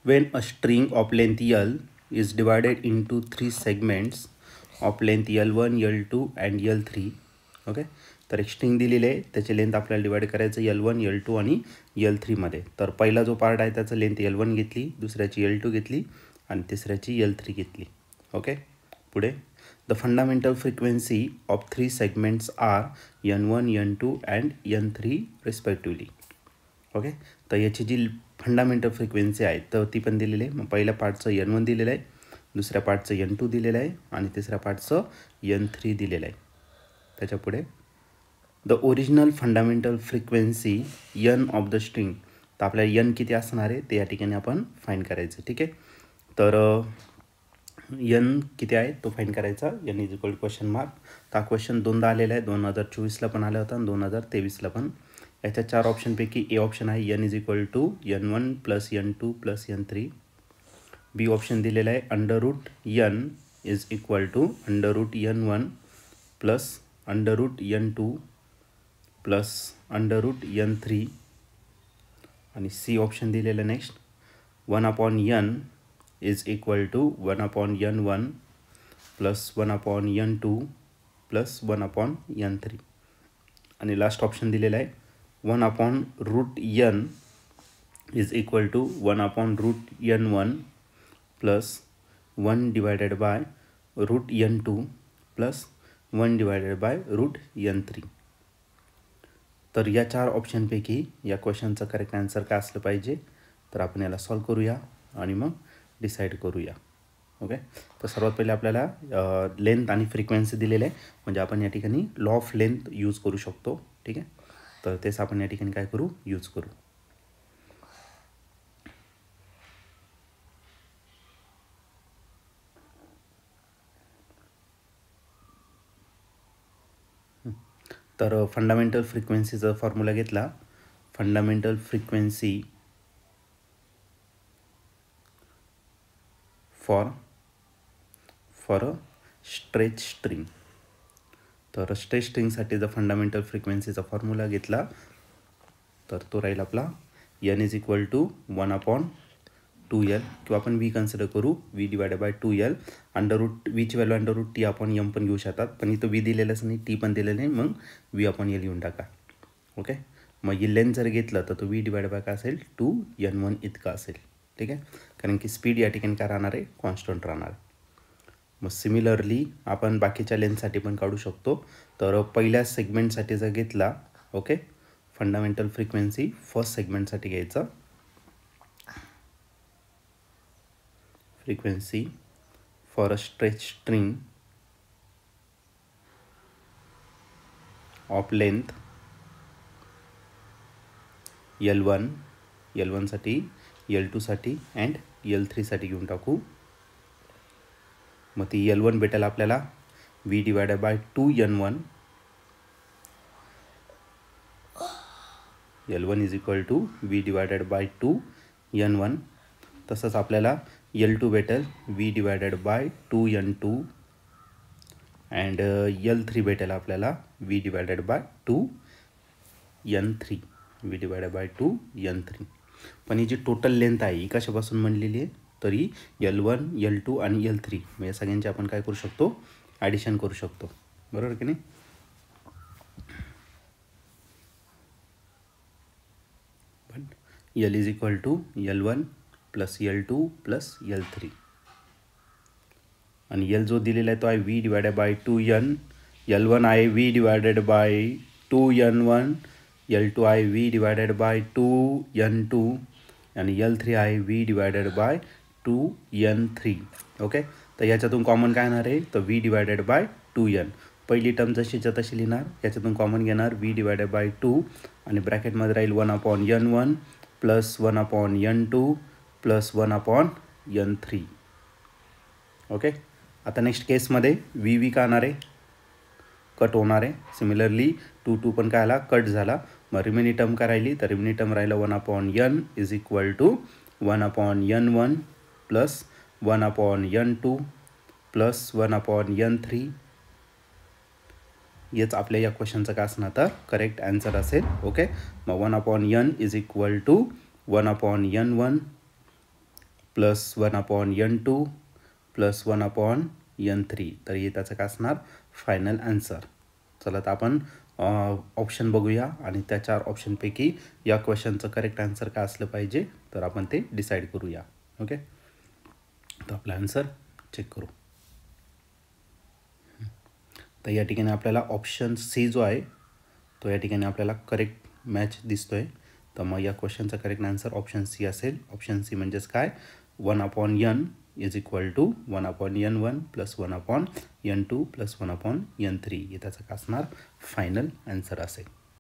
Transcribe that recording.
When a string of length L is divided into three segments of length L1, L2 and L3. Okay, तर एक string दिलेली आहे, त्याची length आपल्याला divide करायचं L1, L2 आणि L3 मध्ये. तर पहिला जो पार्ट आहे त्याचं लेंथ L1 घेतली, दुसऱ्याची L2 घेतली आणि तिसऱ्याची L3 घेतली. ओके, पुढे the fundamental frequency of three segments are N1, N2 and N3 respectively. Okay, तर याची जी फंडामेंटल फ्रिक्वेन्सी आहे तर ती पण दिलेली आहे. मग पहिल्या पार्टचं N1 दिलेलं आहे, दुसऱ्या पार्टचं N2 दिलेलं आहे आणि तिसऱ्या पार्टचं N3 दिलेलं आहे. त्याच्या पुढे the original fundamental frequency N of the string. तर आपल्याला N किती असणार आहे ते या ठिकाणी आपण फाईंड करायचं. ठीक आहे, तर N किती आहे तो फाईंड करायचा. N is equal question mark. तर हा क्वेश्चन दोनदा आलेला आहे, 2024ला पण आला होता आणि 2023ला पण. याच्या चार ऑप्शनपैकी ए ऑप्शन आहे N is equal to N1 plus N2 plus N3. B option दिलेला आहे under root N is equal to under root N1 plus under root N2 plus under root N3. आणि सी ऑप्शन दिलेलं next 1/N is equal to 1/N1 plus 1/N2 plus 1/N3. आणि last option दिलेला आहे 1/√N is equal to 1/√N1 plus 1 divided by √N2 plus 1 divided bye √N3. तर या चार ऑप्शनपैकी या क्वेश्चनचं correct answer काय असलं पाहिजे, तर आपण याला सॉल्व करूया आणि मग डिसाईड करूया. ओके, तर सर्वात पहिले आपल्याला लेंथ आणि फ्रिक्वेन्सी दिलेलं आहे, म्हणजे आपण या ठिकाणी लॉ ऑफ लेंथ यूज करू शकतो. ठीक आहे, तर तेच आपण या ठिकाणी काय करू, यूज करू. तर फंडामेंटल फ्रिक्वेन्सीचा फॉर्म्युला घेतला. Fundamental frequency for a stretch string. तर स्ट्रेच स्ट्रिंगसाठी जर फंडामेंटल फ्रिक्वेन्सीचा फॉर्म्युला घेतला तर तो राहील आपला N is equal to 1/2L किंवा आपण V कन्सिडर करू, V divided by 2L. Under root Vची व्हॅल्यू अंडर√T आपण M पण घेऊ शकतात, पण इथं V दिलेलंच नाही, T पण दिलेलं नाही, मग V/L घेऊन टाका. ओके, मग ही लेंथ जर घेतलं तर तो V डिवायडेड बाय काय असेल 2N1 इतका असेल. ठीक आहे, कारण की स्पीड या ठिकाणी काय राहणार आहे, कॉन्स्टंट राहणार आहे. मग सिमिलरली आपण बाकीच्या लेंथसाठी पण काढू शकतो. तर पहिल्या सेगमेंटसाठी जर घेतला, ओके, फंडामेंटल फ्रिक्वेन्सी फर्स्ट सेगमेंटसाठी घ्यायचं. Frequency for a stretch string of length L1 साठी, L2 साठी अँड L3 साठी घेऊन टाकू. मग ती L1 भेटेल आपल्याला V divided by 2N1. L1 is equal to V divided by 2N1. तसंच आपल्याला L2 भेटेल V divided bye 2N2 and L3 भेटेल आपल्याला V divided bye 2N3. V divided bye 2N3. पण ही जी टोटल लेंथ आहे ही कशापासून बनलेली आहे, तरी L1, L2 आणि L3 म्हणजे सगळ्यांचे आपण काय करू शकतो, ॲडिशन करू शकतो. बरोबर की नाही. L is equal to L1 plus L2 plus L3 आणि L जो दिलेला आहे तो आहे V divided bye 2N. L1 आहे V divided by 2N1, L2 आहे V डिवायडेड बाय 2N2 आणि L3 आहे V divided bye 2N3. Okay, तर याच्यातून कॉमन काय येणार आहे, तर V डिवायडेड बाय 2N. पहिली टर्म जशीच्या तशी लिहिणार, याच्यातून कॉमन घेणार V डिवायडेड बाय 2 आणि ब्रॅकेटमध्ये राहील 1/N1 plus 1/N2 plus 1/N3. Okay, आता नेक्स्ट केसमध्ये V का येणार आहे, कट होणार आहे. सिमिलरली 2 पण काय आला, कट झाला. मग रिमेनिंग टर्म काय राहिली, तर रिमेनिंग टर्म राहिला 1/N is equal to 1/N1 plus 1/N2 plus 1/N3. हेच आपल्या या क्वेश्चनचं काय असणार तर करेक्ट आन्सर असेल. ओके, मग 1/N is equal to 1/N1 plus 1/n2 plus 1/n3. तर हे त्याचं काय असणार फायनल आन्सर. चला तर आपण ऑप्शन बघूया आणि त्या 4 ऑप्शनपैकी या क्वेश्चनचं करेक्ट आन्सर काय असलं पाहिजे तर आपण ते डिसाईड करूया. ओके, तर आपला आन्सर चेक करू. तर या ठिकाणी आपल्याला ऑप्शन सी जो आहे तो या ठिकाणी आपल्याला करेक्ट मॅच दिसतोय. तर मग या क्वेश्चनचा करेक्ट आन्सर ऑप्शन सी असेल. ऑप्शन सी म्हणजेच काय 1/n is equal to 1/n1 plus 1/n2 plus 1/n3 हे त्याचं काय असणार फायनल आन्सर असेल.